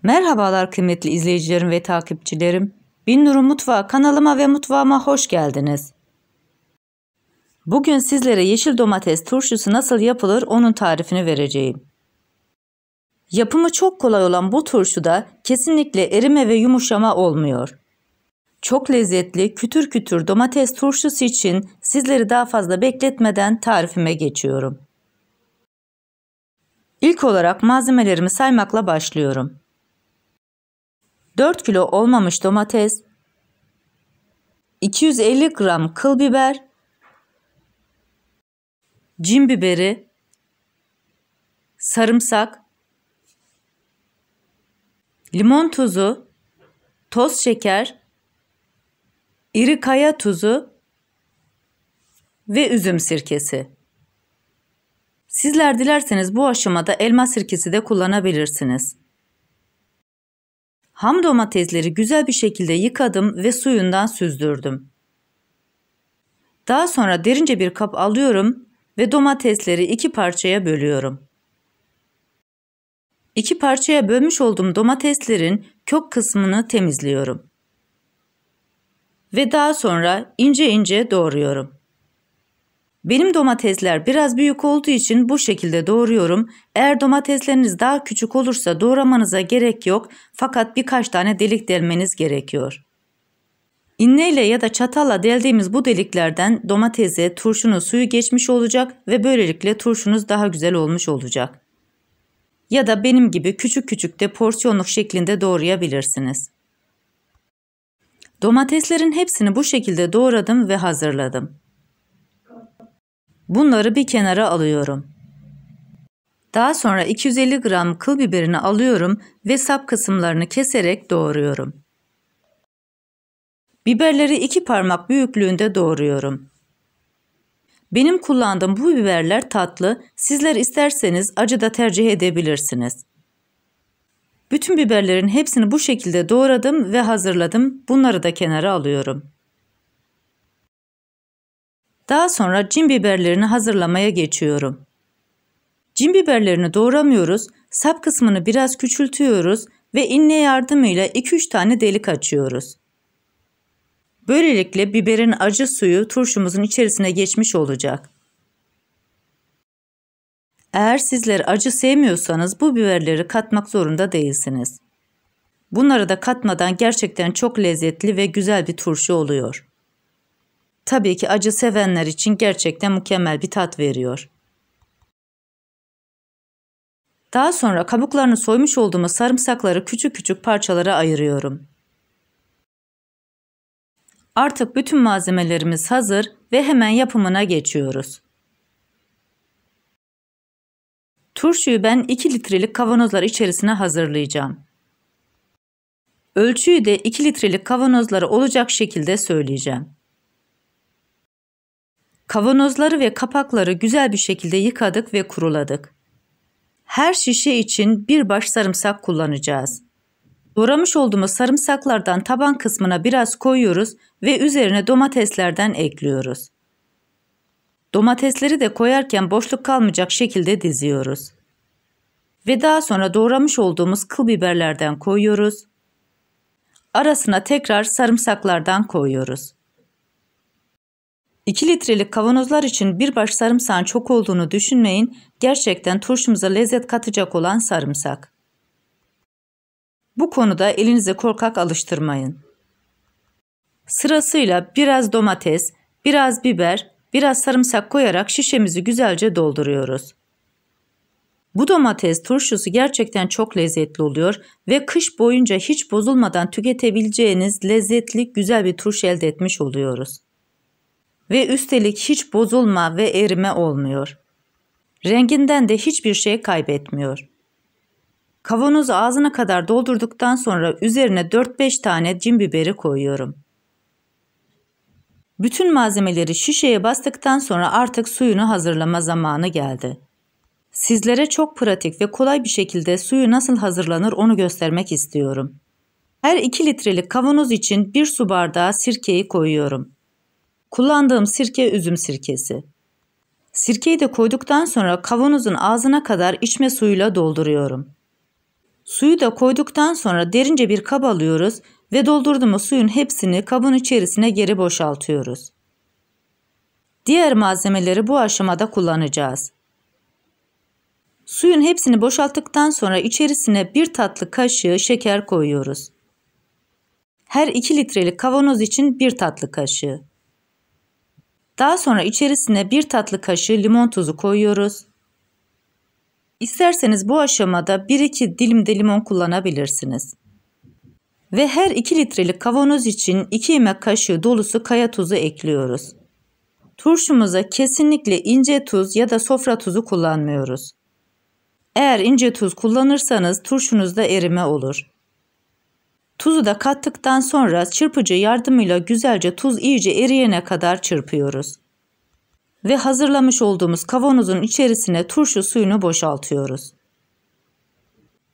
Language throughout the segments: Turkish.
Merhabalar kıymetli izleyicilerim ve takipçilerim. Binnur'un Mutfağı kanalıma ve mutfağıma hoş geldiniz. Bugün sizlere yeşil domates turşusu nasıl yapılır onun tarifini vereceğim. Yapımı çok kolay olan bu turşuda kesinlikle erime ve yumuşama olmuyor. Çok lezzetli kütür kütür domates turşusu için sizleri daha fazla bekletmeden tarifime geçiyorum. İlk olarak malzemelerimi saymakla başlıyorum. 4 kilo olmamış domates, 250 gram kıl biber, cin biberi, sarımsak, limon tuzu, toz şeker, iri kaya tuzu ve üzüm sirkesi. Sizler dilerseniz bu aşamada elma sirkesi de kullanabilirsiniz. Ham domatesleri güzel bir şekilde yıkadım ve suyundan süzdürdüm. Daha sonra derince bir kap alıyorum ve domatesleri 2 parçaya bölüyorum. 2 parçaya bölmüş olduğum domateslerin kök kısmını temizliyorum. Ve daha sonra ince ince doğruyorum. Benim domatesler biraz büyük olduğu için bu şekilde doğruyorum. Eğer domatesleriniz daha küçük olursa doğramanıza gerek yok, fakat birkaç tane delik delmeniz gerekiyor. İğneyle ya da çatalla deldiğimiz bu deliklerden domatese turşunun suyu geçmiş olacak ve böylelikle turşunuz daha güzel olmuş olacak. Ya da benim gibi küçük küçük de porsiyonluk şeklinde doğrayabilirsiniz. Domateslerin hepsini bu şekilde doğradım ve hazırladım. Bunları bir kenara alıyorum. Daha sonra 250 gram kıl biberini alıyorum ve sap kısımlarını keserek doğruyorum. Biberleri 2 parmak büyüklüğünde doğruyorum. Benim kullandığım bu biberler tatlı, sizler isterseniz acı da tercih edebilirsiniz. Bütün biberlerin hepsini bu şekilde doğradım ve hazırladım. Bunları da kenara alıyorum. Daha sonra cin biberlerini hazırlamaya geçiyorum. Cin biberlerini doğramıyoruz, sap kısmını biraz küçültüyoruz ve iğne yardımıyla 2-3 tane delik açıyoruz. Böylelikle biberin acı suyu turşumuzun içerisine geçmiş olacak. Eğer sizler acı sevmiyorsanız bu biberleri katmak zorunda değilsiniz. Bunları da katmadan gerçekten çok lezzetli ve güzel bir turşu oluyor. Tabii ki acı sevenler için gerçekten mükemmel bir tat veriyor. Daha sonra kabuklarını soymuş olduğumuz sarımsakları küçük küçük parçalara ayırıyorum. Artık bütün malzemelerimiz hazır ve hemen yapımına geçiyoruz. Turşuyu ben 2 litrelik kavanozlar içerisine hazırlayacağım. Ölçüyü de 2 litrelik kavanozları olacak şekilde söyleyeceğim. Kavanozları ve kapakları güzel bir şekilde yıkadık ve kuruladık. Her şişe için bir baş sarımsak kullanacağız. Doğramış olduğumuz sarımsaklardan taban kısmına biraz koyuyoruz ve üzerine domateslerden ekliyoruz. Domatesleri de koyarken boşluk kalmayacak şekilde diziyoruz. Ve daha sonra doğramış olduğumuz kıl biberlerden koyuyoruz. Arasına tekrar sarımsaklardan koyuyoruz. 2 litrelik kavanozlar için bir baş sarımsağın çok olduğunu düşünmeyin. Gerçekten turşumuza lezzet katacak olan sarımsak. Bu konuda elinize korkak alıştırmayın. Sırasıyla biraz domates, biraz biber, biraz sarımsak koyarak şişemizi güzelce dolduruyoruz. Bu domates turşusu gerçekten çok lezzetli oluyor ve kış boyunca hiç bozulmadan tüketebileceğiniz lezzetli güzel bir turşu elde etmiş oluyoruz. Ve üstelik hiç bozulma ve erime olmuyor. Renginden de hiçbir şey kaybetmiyor. Kavanozu ağzına kadar doldurduktan sonra üzerine 4-5 tane cin biberi koyuyorum. Bütün malzemeleri şişeye bastıktan sonra artık suyunu hazırlama zamanı geldi. Sizlere çok pratik ve kolay bir şekilde suyu nasıl hazırlanır onu göstermek istiyorum. Her 2 litrelik kavanoz için 1 su bardağı sirkeyi koyuyorum. Kullandığım sirke üzüm sirkesi. Sirkeyi de koyduktan sonra kavanozun ağzına kadar içme suyuyla dolduruyorum. Suyu da koyduktan sonra derince bir kap alıyoruz ve doldurduğumuz suyun hepsini kabın içerisine geri boşaltıyoruz. Diğer malzemeleri bu aşamada kullanacağız. Suyun hepsini boşalttıktan sonra içerisine 1 tatlı kaşığı şeker koyuyoruz. Her 2 litrelik kavanoz için 1 tatlı kaşığı. Daha sonra içerisine 1 tatlı kaşığı limon tuzu koyuyoruz. İsterseniz bu aşamada 1-2 dilim de limon kullanabilirsiniz. Ve her 2 litrelik kavanoz için 2 yemek kaşığı dolusu kaya tuzu ekliyoruz. Turşumuza kesinlikle ince tuz ya da sofra tuzu kullanmıyoruz. Eğer ince tuz kullanırsanız turşunuzda erime olur. Tuzu da kattıktan sonra çırpıcı yardımıyla güzelce tuz iyice eriyene kadar çırpıyoruz. Ve hazırlamış olduğumuz kavanozun içerisine turşu suyunu boşaltıyoruz.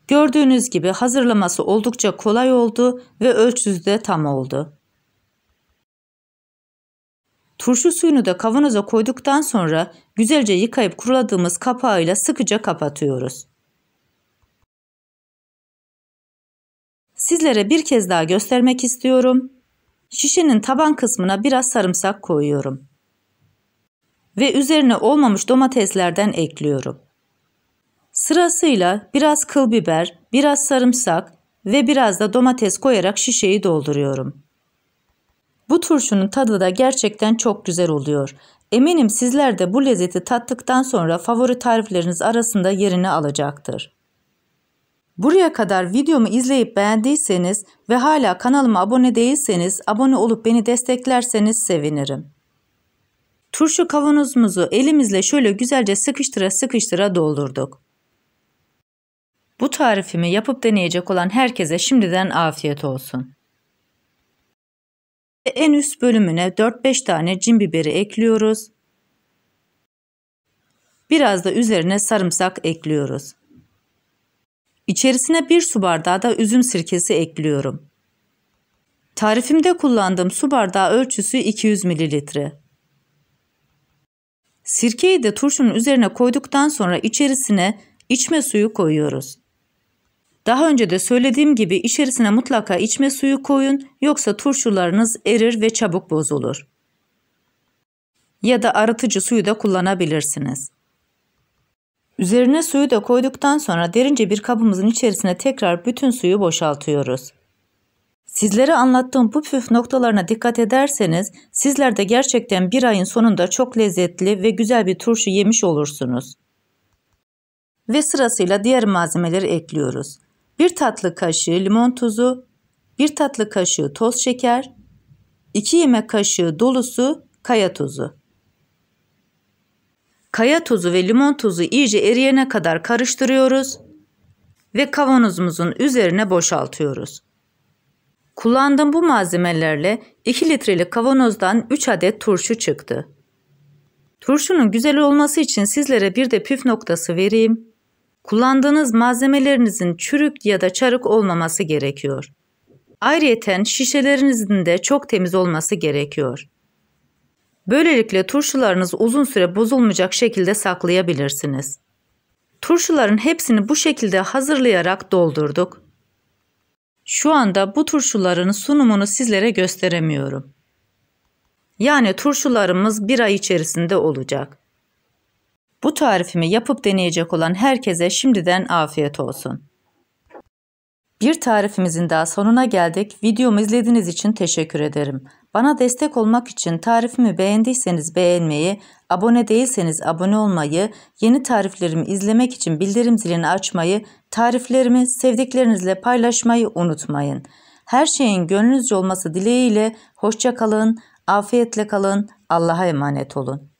Gördüğünüz gibi hazırlaması oldukça kolay oldu ve ölçüsü de tam oldu. Turşu suyunu da kavanoza koyduktan sonra güzelce yıkayıp kuruladığımız kapağıyla sıkıca kapatıyoruz. Sizlere bir kez daha göstermek istiyorum. Şişenin taban kısmına biraz sarımsak koyuyorum. Ve üzerine olmamış domateslerden ekliyorum. Sırasıyla biraz kıl biber, biraz sarımsak ve biraz da domates koyarak şişeyi dolduruyorum. Bu turşunun tadı da gerçekten çok güzel oluyor. Eminim sizler de bu lezzeti tattıktan sonra favori tarifleriniz arasında yerini alacaktır. Buraya kadar videomu izleyip beğendiyseniz ve hala kanalıma abone değilseniz abone olup beni desteklerseniz sevinirim. Turşu kavanozumuzu elimizle şöyle güzelce sıkıştıra sıkıştıra doldurduk. Bu tarifimi yapıp deneyecek olan herkese şimdiden afiyet olsun. En üst bölümüne 4-5 tane cin biberi ekliyoruz. Biraz da üzerine sarımsak ekliyoruz. İçerisine 1 su bardağı da üzüm sirkesi ekliyorum. Tarifimde kullandığım su bardağı ölçüsü 200 ml. Sirkeyi de turşunun üzerine koyduktan sonra içerisine içme suyu koyuyoruz. Daha önce de söylediğim gibi içerisine mutlaka içme suyu koyun, yoksa turşularınız erir ve çabuk bozulur. Ya da arıtıcı suyu da kullanabilirsiniz. Üzerine suyu da koyduktan sonra derince bir kabımızın içerisine tekrar bütün suyu boşaltıyoruz. Sizlere anlattığım bu püf noktalarına dikkat ederseniz sizler de gerçekten bir ayın sonunda çok lezzetli ve güzel bir turşu yemiş olursunuz. Ve sırasıyla diğer malzemeleri ekliyoruz. 1 tatlı kaşığı limon tuzu, 1 tatlı kaşığı toz şeker, 2 yemek kaşığı dolusu kaya tuzu. Kaya tuzu ve limon tuzu iyice eriyene kadar karıştırıyoruz ve kavanozumuzun üzerine boşaltıyoruz. Kullandığım bu malzemelerle 2 litrelik kavanozdan 3 adet turşu çıktı. Turşunun güzel olması için sizlere bir de püf noktası vereyim. Kullandığınız malzemelerinizin çürük ya da çarık olmaması gerekiyor. Ayrıyeten şişelerinizin de çok temiz olması gerekiyor. Böylelikle turşularınız uzun süre bozulmayacak şekilde saklayabilirsiniz. Turşuların hepsini bu şekilde hazırlayarak doldurduk. Şu anda bu turşuların sunumunu sizlere gösteremiyorum. Yani turşularımız bir ay içerisinde olacak. Bu tarifimi yapıp deneyecek olan herkese şimdiden afiyet olsun. Bir tarifimizin daha sonuna geldik. Videomu izlediğiniz için teşekkür ederim. Bana destek olmak için tarifimi beğendiyseniz beğenmeyi, abone değilseniz abone olmayı, yeni tariflerimi izlemek için bildirim zilini açmayı, tariflerimi sevdiklerinizle paylaşmayı unutmayın. Her şeyin gönlünüzce olması dileğiyle hoşça kalın, afiyetle kalın, Allah'a emanet olun.